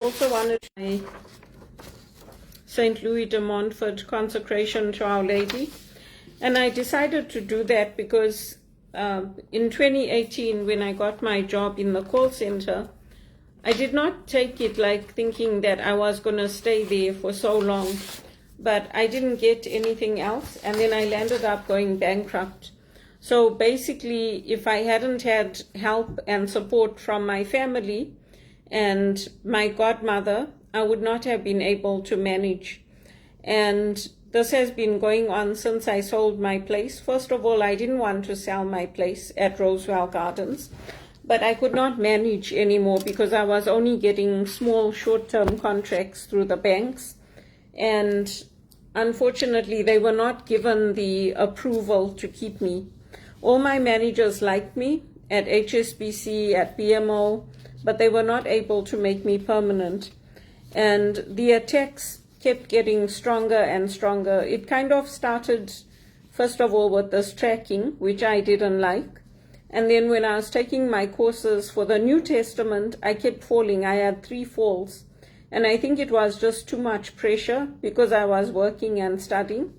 also wanted to try St. Louie de Montford consecration to Our Lady. And I decided to do that because in 2018, when I got my job in the call center, I did not take it like thinking that I was going to stay there for so long, but I didn't get anything else, and then I landed up going bankrupt. So basically, if I hadn't had help and support from my family and my godmother, I would not have been able to manage. And this has been going on since I sold my place. First of all, I didn't want to sell my place at Rosewell Gardens, but I could not manage anymore because I was only getting small short-term contracts through the banks. And unfortunately, they were not given the approval to keep me. All my managers liked me at HSBC, at BMO, but they were not able to make me permanent. And the attacks kept getting stronger and stronger. It kind of started, first of all, with this tracking, which I didn't like. And then when I was taking my courses for the New Testament, I kept falling. I had 3 falls. And I think it was just too much pressure because I was working and studying.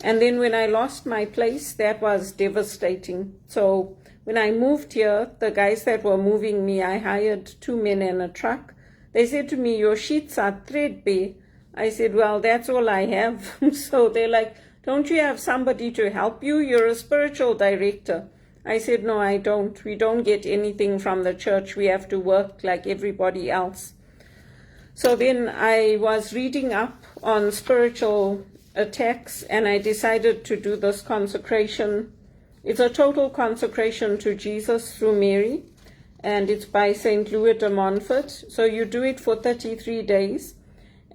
And then when I lost my place, that was devastating. So when I moved here, the guys that were moving me, I hired 2 men and a truck. They said to me, "Your sheets are threadbare." I said, "Well, that's all I have." So they're like, "Don't you have somebody to help you? You're a spiritual director." I said, "No, I don't. We don't get anything from the church. We have to work like everybody else." So then I was reading up on spiritual attacks, and I decided to do this consecration. It's a total consecration to Jesus through Mary, and it's by St. Louie de Montford. So you do it for 33 days,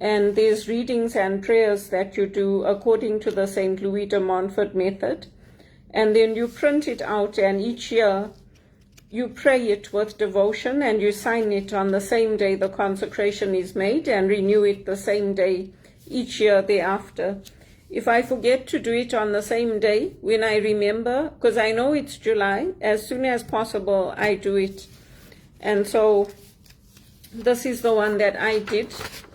and there's readings and prayers that you do according to the St. Louie de Montford method. And then you print it out, and each year you pray it with devotion, and you sign it on the same day the consecration is made, and renew it the same day each year thereafter. If I forget to do it on the same day, when I remember, because I know it's July, as soon as possible I do it. And so this is the one that I did,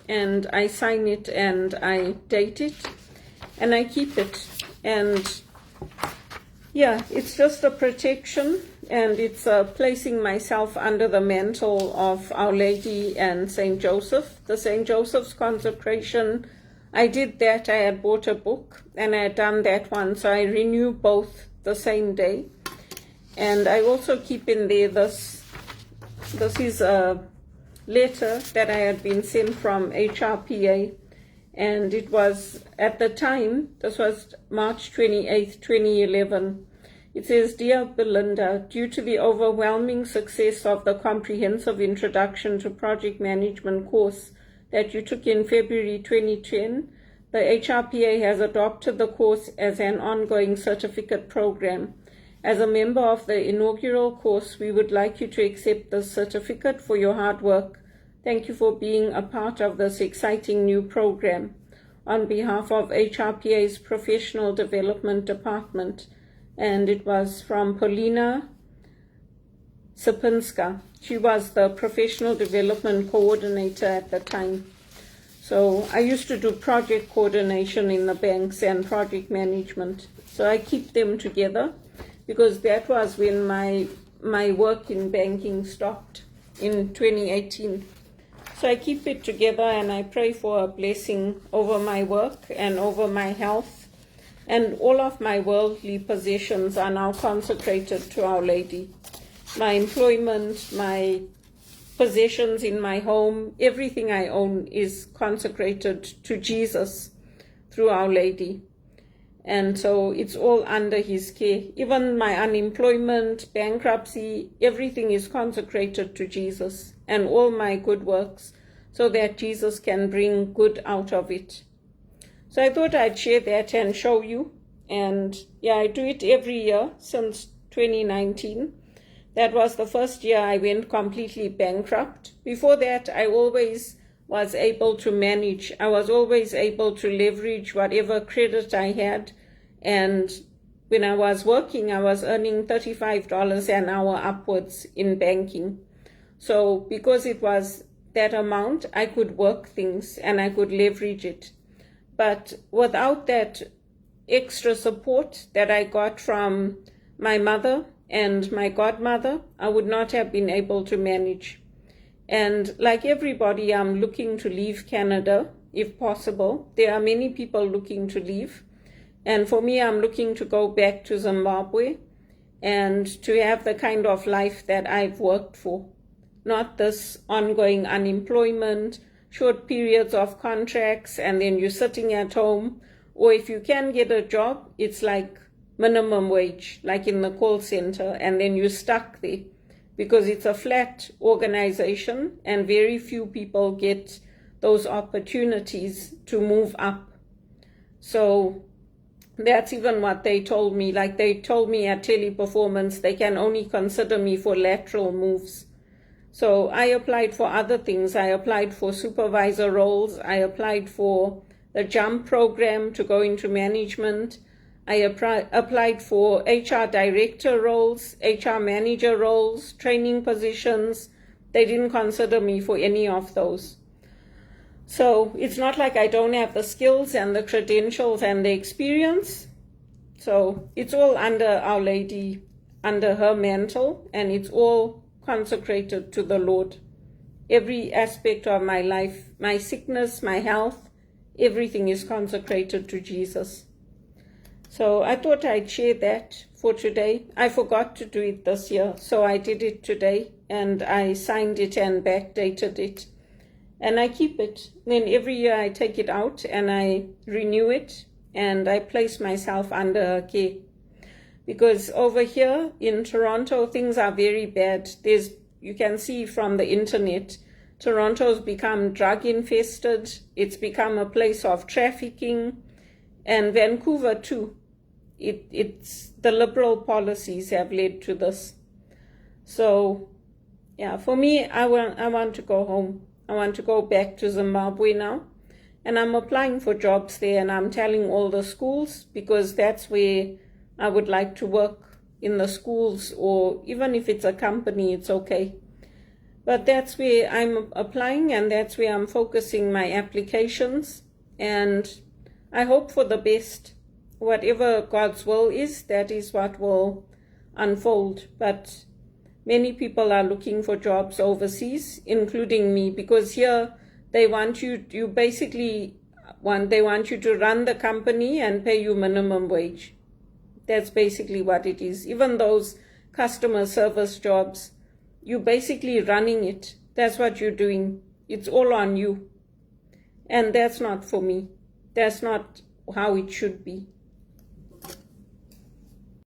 and I sign it and I date it and I keep it. And yeah, it's just a protection, and it's placing myself under the mantle of Our Lady and St. Joseph. The St. Joseph's consecration, I did that. I had bought a book and I had done that one, so I renew both the same day. And I also keep in there this is a letter that I had been sent from HRPA, and it was at the time, this was March 28th, 2011. It says, "Dear Belinda, due to the overwhelming success of the comprehensive introduction to project management course that you took in February 2010, the HRPA has adopted the course as an ongoing certificate program. As a member of the inaugural course, we would like you to accept this certificate for your hard work. Thank you for being a part of this exciting new program. On behalf of HRPA's Professional Development Department." And it was from Polina Sipinska. She was the Professional Development Coordinator at the time. So I used to do project coordination in the banks and project management. So I keep them together because that was when my work in banking stopped in 2018. So I keep it together, and I pray for a blessing over my work and over my health. And all of my worldly possessions are now consecrated to Our Lady. My employment, my possessions in my home, everything I own is consecrated to Jesus through Our Lady. And so it's all under His care. Even my unemployment, bankruptcy, everything is consecrated to Jesus, and all my good works, so that Jesus can bring good out of it. So I thought I'd share that and show you. And yeah, I do it every year since 2019. That was the first year I went completely bankrupt. Before that, I always was able to manage. I was always able to leverage whatever credit I had. And when I was working, I was earning $35 an hour upwards in banking. So because it was that amount, I could work things and I could leverage it. But without that extra support that I got from my mother and my godmother, I would not have been able to manage. And like everybody, I'm looking to leave Canada if possible. There are many people looking to leave. And for me, I'm looking to go back to Zimbabwe and to have the kind of life that I've worked for. Not this ongoing unemployment, short periods of contracts, and then you're sitting at home. Or if you can get a job, it's like minimum wage, like in the call center, and then you're stuck there because it's a flat organization and very few people get those opportunities to move up. So that's even what they told me. Like they told me at Teleperformance, they can only consider me for lateral moves. So I applied for other things. I applied for supervisor roles. I applied for the JUMP program to go into management. I applied for HR director roles, HR manager roles, training positions. They didn't consider me for any of those. So it's not like I don't have the skills and the credentials and the experience. So it's all under Our Lady, under her mantle, and it's all consecrated to the Lord. Every aspect of my life, my sickness, my health, everything is consecrated to Jesus. So I thought I'd share that for today. I forgot to do it this year, so I did it today, and I signed it and backdated it. And I keep it. Then every year I take it out and I renew it and I place myself under her care. Because over here in Toronto, things are very bad. You can see from the internet, Toronto's become drug infested. It's become a place of trafficking. And Vancouver too. It's the liberal policies have led to this. So yeah, for me, I want to go home. I want to go back to Zimbabwe now, and I'm applying for jobs there, and I'm telling all the schools because that's where I would like to work, in the schools, or even if it's a company, it's okay. But that's where I'm applying, and that's where I'm focusing my applications, and I hope for the best. Whatever God's will is, that is what will unfold. But many people are looking for jobs overseas, including me, because here they want you to run the company and pay you minimum wage. That's basically what it is. Even those customer service jobs, you're basically running it. That's what you're doing. It's all on you. And that's not for me. That's not how it should be.